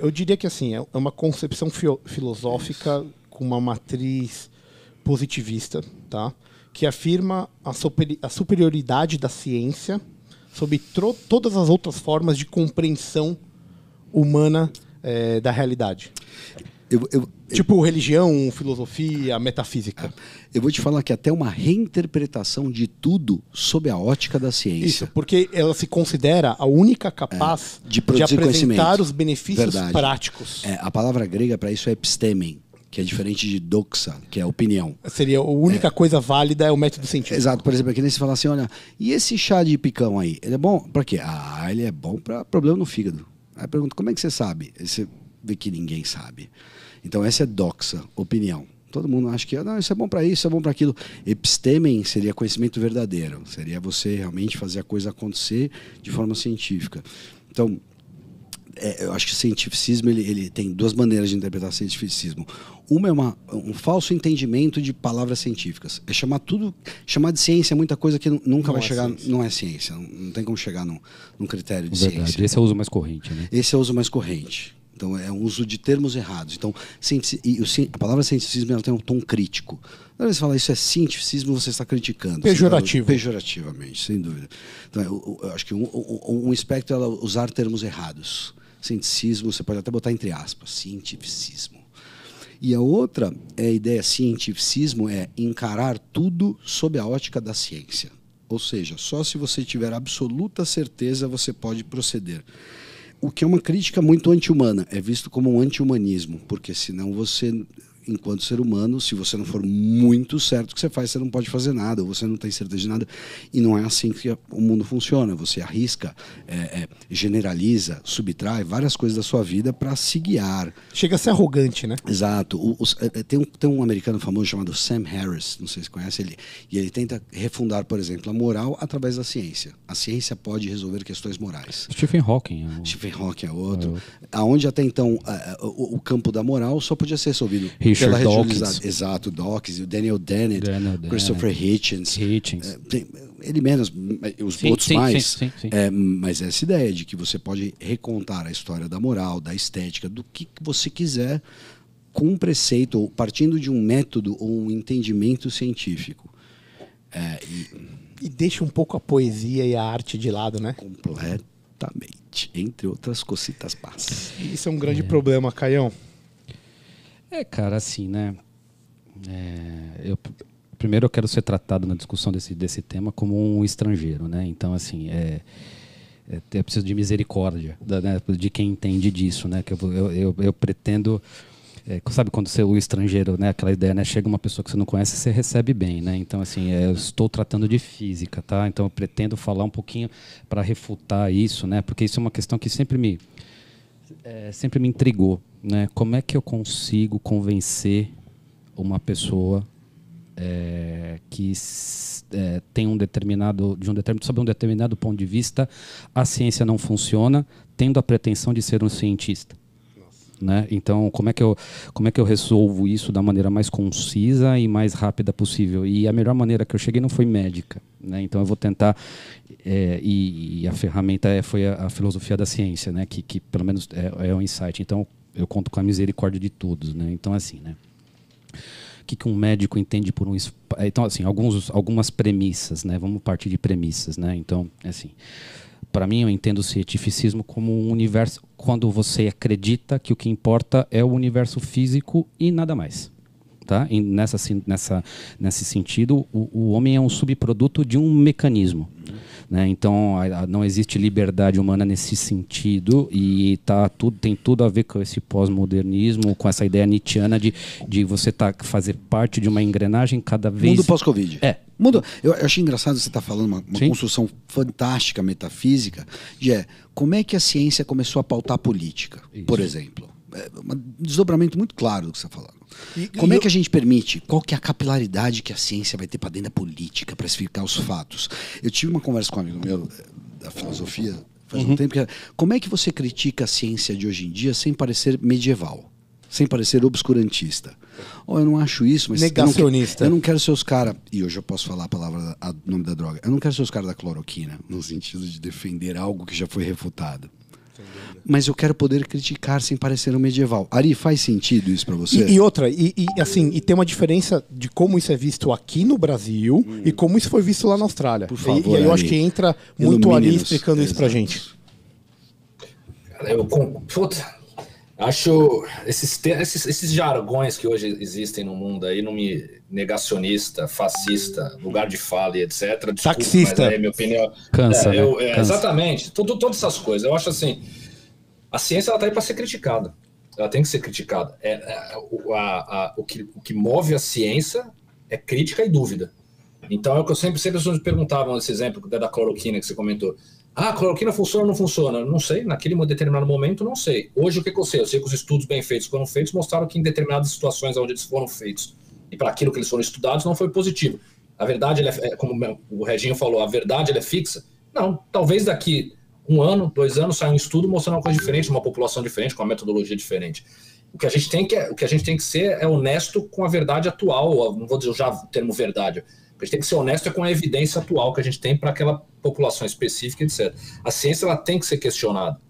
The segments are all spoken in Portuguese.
Eu diria que assim, é uma concepção filosófica com uma matriz positivista, tá? Que afirma a superioridade da ciência sobre todas as outras formas de compreensão humana da realidade. Tipo religião, filosofia, metafísica. Eu vou te falar que até uma reinterpretação de tudo sob a ótica da ciência. Isso, porque ela se considera a única capaz de apresentar os benefícios práticos. A palavra grega para isso é epistemen, que é diferente de doxa, que é opinião. Seria a única coisa válida é o método científico. Exato. Por exemplo, aqui nem se fala assim, olha, e esse chá de picão aí, ele é bom para quê? Ele é bom para problema no fígado. Aí eu pergunto, como é que você sabe? Aí você vê que ninguém sabe. Então essa é doxa, opinião. Todo mundo acha que não, isso é bom para isso, isso é bom para aquilo. Epistemen seria conhecimento verdadeiro. Seria você realmente fazer a coisa acontecer de forma científica. Então, eu acho que o cientificismo ele tem duas maneiras de interpretar o cientificismo. Uma é um falso entendimento de palavras científicas. É chamar de ciência muita coisa que nunca vai chegar. Ciência. Não é ciência. Não tem como chegar num critério de Verdade. ciência. Esse é o uso mais corrente, né? Esse é o uso mais corrente. Então, é um uso de termos errados. Então, a palavra cientificismo ela tem um tom crítico. Quando você fala isso é cientificismo, você está criticando. Pejorativo. Pejorativamente, sem dúvida. Então, eu acho que um aspecto é usar termos errados. Cientificismo, você pode até botar entre aspas, cientificismo. E a outra ideia cientificismo é encarar tudo sob a ótica da ciência. Ou seja, só se você tiver absoluta certeza você pode proceder. O que é uma crítica muito anti-humana, é visto como um anti-humanismo, porque senão você, enquanto ser humano, se você não for muito certo o que você faz, você não pode fazer nada, ou você não tem certeza de nada, e não é assim que o mundo funciona. Você arrisca, generaliza, subtrai várias coisas da sua vida para se guiar. Chega a ser arrogante, né? Exato. Tem um americano famoso chamado Sam Harris, não sei se conhece ele, e ele tenta refundar, por exemplo, a moral através da ciência. A ciência pode resolver questões morais. Stephen Hawking. Stephen Hawking é outro. Aonde até então o campo da moral só podia ser resolvido Richard pela Dawkins. Exato, Dawkins, o Daniel Dennett, Christopher Hitchens. Ele menos, os outros mais. Sim. Mas essa ideia de que você pode recontar a história da moral, da estética, do que você quiser com um preceito, ou partindo de um método ou um entendimento científico. E deixa um pouco a poesia e a arte de lado, né? Completamente. Entre outras cositas más. Isso é um grande problema, Caião. Cara, assim, né? Primeiro eu quero ser tratado na discussão desse tema como um estrangeiro, né? Então, assim, eu preciso de misericórdia de quem entende disso, né? Que eu pretendo... sabe quando o estrangeiro, né? Aquela ideia, né? Chega uma pessoa que você não conhece, você recebe bem, né? Então, assim, eu estou tratando de física, tá? Então, eu pretendo falar um pouquinho para refutar isso, né? Porque isso é uma questão que sempre me intrigou, né? Como é que eu consigo convencer uma pessoa que tem sob um determinado ponto de vista, a ciência não funciona, tendo a pretensão de ser um cientista? Né? Então, como é que eu resolvo isso da maneira mais concisa e mais rápida possível? E a melhor maneira que eu cheguei não foi médica, né? Então eu vou tentar, e a ferramenta foi a filosofia da ciência, né? Que pelo menos é um insight. Então eu conto com a misericórdia de todos, né? Então, assim, né? O que um médico entende por então, assim, algumas premissas, né? Vamos partir de premissas, né? Então, assim, para mim, eu entendo o cientificismo como um universo quando você acredita que o que importa é o universo físico e nada mais. Tá? E nesse sentido, o homem é um subproduto de um mecanismo. Né? Então, não existe liberdade humana nesse sentido e tem tudo a ver com esse pós-modernismo, com essa ideia nietzschiana de você fazer parte de uma engrenagem cada vez... Mundo pós-Covid. Eu achei engraçado você estar falando uma construção fantástica metafísica de como é que a ciência começou a pautar a política, por exemplo. Um desdobramento muito claro do que você está falando. Como é que a gente permite? Qual que é a capilaridade que a ciência vai ter para dentro da política, para explicar os fatos? Eu tive uma conversa com um amigo meu da filosofia faz um tempo, como é que você critica a ciência de hoje em dia sem parecer medieval? Sem parecer obscurantista? Eu não acho isso, mas... Negacionista. Eu não quero ser os caras... E hoje eu posso falar o nome da droga. Eu não quero ser os caras da cloroquina, no sentido de defender algo que já foi refutado. mas eu quero poder criticar sem parecer um medieval. Ari, faz sentido isso para você? Assim, tem uma diferença de como isso é visto aqui no Brasil e como isso foi visto lá na Austrália. Por favor, e aí eu Ari, acho que entra muito ali ilumine-nos. explicando isso pra gente. Acho esses jargões que hoje existem no mundo aí, negacionista, fascista, lugar de fala e etc. Desculpa, Taxista. Mas aí, minha opinião. Cansa, né? Cansa. Exatamente. Todas essas coisas. Eu acho assim, a ciência ela tá aí para ser criticada. Ela tem que ser criticada. O que move a ciência é crítica e dúvida. Então é o que eu sempre as pessoas me perguntavam nesse exemplo da cloroquina que você comentou. A cloroquina funciona ou não funciona? Não sei, naquele determinado momento não sei. Hoje o que eu sei? Eu sei que os estudos bem feitos foram feitos, mostraram que em determinadas situações onde eles foram feitos e para aquilo que eles foram estudados não foi positivo. A verdade, como o Reginho falou, a verdade ela é fixa? Não, talvez daqui 1 ano, 2 anos saia um estudo mostrando uma coisa diferente, uma população diferente, com uma metodologia diferente. O que a gente tem que ser é honesto com a verdade atual, não vou dizer já o termo verdade. A gente tem que ser honesto com a evidência atual que a gente tem para aquela população específica, etc. A ciência ela tem que ser questionada.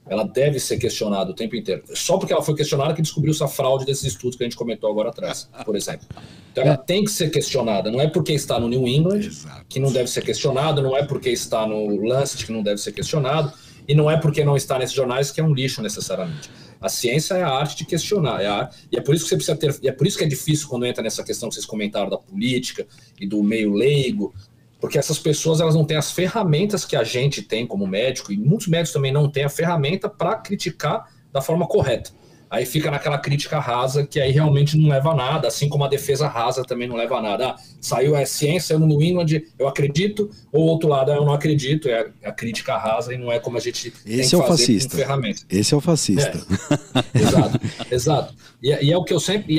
Ela deve ser questionada o tempo inteiro. Só porque ela foi questionada que descobriu essa fraude desses estudos que a gente comentou agora atrás, por exemplo. Então ela tem que ser questionada. Não é porque está no New England que não deve ser questionado, não é porque está no Lancet que não deve ser questionado, e não é porque não está nesses jornais que é um lixo necessariamente. A ciência é a arte de questionar, e é por isso que você precisa ter, e é por isso que é difícil quando entra nessa questão que vocês comentaram da política e do meio leigo, porque essas pessoas elas não têm as ferramentas que a gente tem como médico, e muitos médicos também não têm a ferramenta para criticar da forma correta. Aí fica naquela crítica rasa que aí realmente não leva a nada, assim como a defesa rasa também não leva a nada. Saiu a ciência, eu no New England, eu acredito, ou o outro lado, eu não acredito, é a crítica rasa e não é como a gente tem que fazer com ferramentas. Esse é o fascista. Exato. E é o que eu sempre...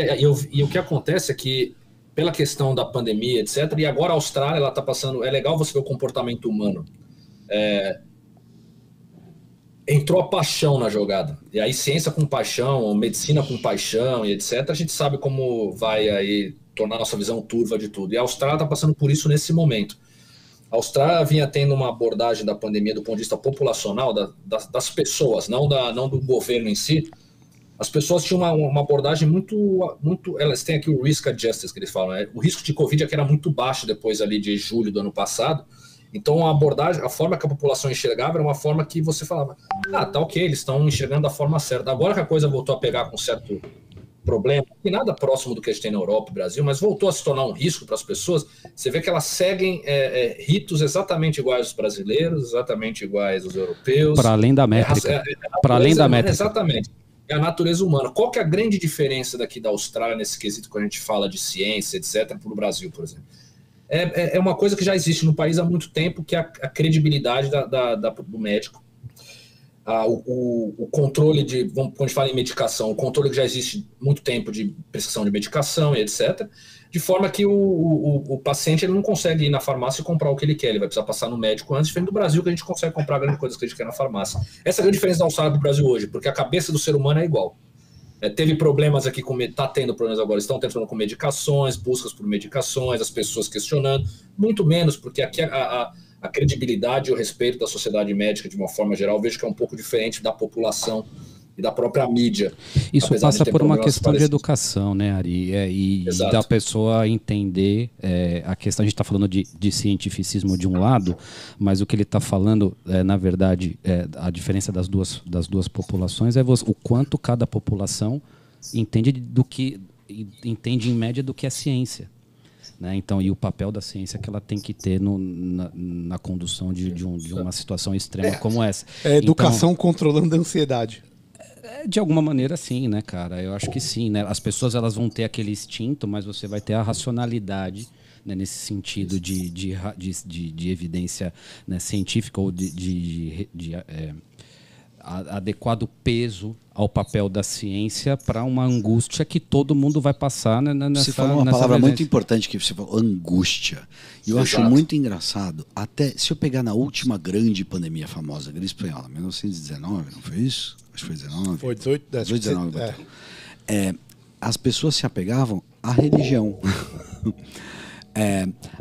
E o que acontece é que, pela questão da pandemia, etc., e agora a Austrália, ela está passando... É legal você ver o comportamento humano. Entrou a paixão na jogada. E aí ciência com paixão, medicina com paixão e etc., a gente sabe como vai aí tornar nossa visão turva de tudo. E a Austrália está passando por isso nesse momento. A Austrália vinha tendo uma abordagem da pandemia do ponto de vista populacional, das pessoas, não do governo em si. As pessoas tinham uma abordagem muito... Elas têm aqui o risk adjusted, que eles falam. O risco de Covid aqui era muito baixo depois ali de julho do ano passado. Então a abordagem, a forma que a população enxergava era uma forma que você falava, tá ok, eles estão enxergando da forma certa. Agora que a coisa voltou a pegar com certo problema, e nada próximo do que a gente tem na Europa e Brasil, mas voltou a se tornar um risco para as pessoas, você vê que elas seguem ritos exatamente iguais aos brasileiros, exatamente iguais aos europeus. Para além da métrica. Para além da métrica. Exatamente. É a natureza humana. Qual que é a grande diferença daqui da Austrália nesse quesito quando a gente fala de ciência, etc., para o Brasil, por exemplo? É uma coisa que já existe no país há muito tempo, que é a credibilidade do médico. O controle quando a gente fala em medicação, o controle que já existe há muito tempo de prescrição de medicação e etc., de forma que o paciente ele não consegue ir na farmácia e comprar o que ele quer, ele vai precisar passar no médico antes, diferente do Brasil, que a gente consegue comprar grandes coisas que a gente quer na farmácia. Essa é a grande diferença da Austrália do Brasil hoje, porque a cabeça do ser humano é igual. Teve problemas aqui, está tendo problemas agora, estão tendo com medicações, buscas por medicações, as pessoas questionando, muito menos, porque aqui a credibilidade e o respeito da sociedade médica, de uma forma geral, eu vejo que é um pouco diferente da população e da própria mídia. Isso passa por uma questão de educação, né, Ari? E da pessoa entender a questão. A gente está falando de cientificismo de um lado, mas o que ele está falando, na verdade, a diferença das duas populações é o quanto cada população entende em média do que é ciência. Né? Então, e o papel da ciência que ela tem que ter na condução de uma situação extrema como essa. É educação controlando a ansiedade. De alguma maneira, sim, né, cara? Eu acho que sim, né? As pessoas elas vão ter aquele instinto, mas você vai ter a racionalidade, né, nesse sentido de evidência, né, científica ou de adequado peso ao papel da ciência para uma angústia que todo mundo vai passar, né, você falou uma palavra muito importante que você falou, angústia. E eu acho muito engraçado, até se eu pegar na última grande pandemia famosa, gripe espanhola, 1919, não foi isso? Acho que foi 19. Foi 18, 19. As pessoas se apegavam à religião.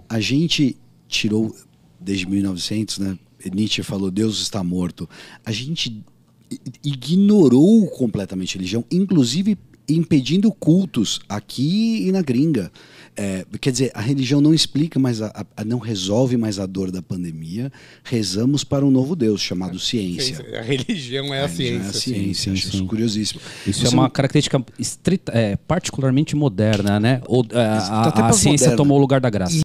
A gente tirou, desde 1900, né? Nietzsche falou, Deus está morto. A gente ignorou completamente a religião, inclusive impedindo cultos aqui e na gringa. Quer dizer, a religião não explica mais, não resolve mais a dor da pandemia. Rezamos para um novo Deus chamado ciência. A religião é a ciência. Ciência, acho isso curiosíssimo. Isso é uma característica particularmente moderna, né? A ciência moderna. tomou o lugar da graça.